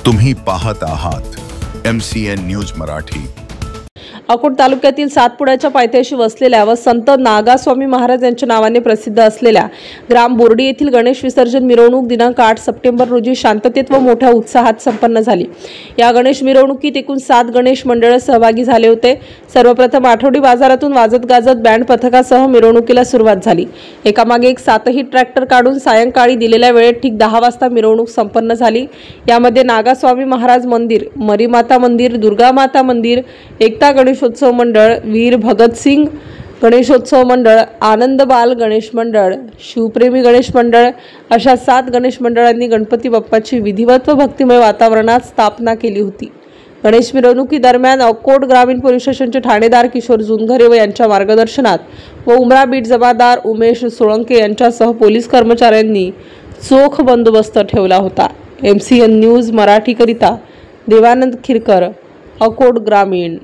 तुम्ही पाहत आहात MCN न्यूज मराठी। अकोट तालुक्यातील सातपुड्याच्या पायथ्याशी वसलेल्या व संत नागास्वामी महाराज यांच्या नावाने प्रसिद्ध असलेल्या ग्राम बोर्डी येथील गणेश विसर्जन मिरवणूक दिनांक 8 सप्टेंबर रोजी शांततेत व मोठ्या उत्साहात संपन्न झाली। या गणेश मिरवणुकीत एकूण 7 गणेश मंडळ सहभागी झाले होते। सर्वप्रथम आठवडी बाजारातून वाजत गाजत बँड पथकासह मिरवणुकीला सुरुवात झाली। एकामागे एक 7ही ट्रॅक्टर काढून सायंकाळी दिलेल्या वेळेत ठीक 10 वाजता मिरवणूक संपन्न झाली। यामध्ये नागास्वामी महाराज मंदिर, मरीमाता मंदिर, दुर्गा माता मंदिर, एकता गणेशोत्सव मंडळ, वीर भगतसिंग गणेशोत्सव मंडळ, आनंद बाल गणेश मंडळ, शिवप्रेमी गणेश मंडळ अशा 7 गणेश मंडळांनी गणपती बाप्पाची विधिवत व भक्तिमय वातावरणात स्थापना केली होती। गणेश मिरवणुकी दरम्यान अकोट ग्रामीण पोलीस स्टेशनचे ठाणेदार किशोर जुनघरे व यांच्या मार्गदर्शनात व उमरा बीट जमादार उमेश सोळंके यांच्यासह पोलीस कर्मचाऱ्यांनी चोख बंदोबस्त ठेवला होता। MCN न्यूज मराठी करिता देवानंद खिरकर, अकोट ग्रामीण।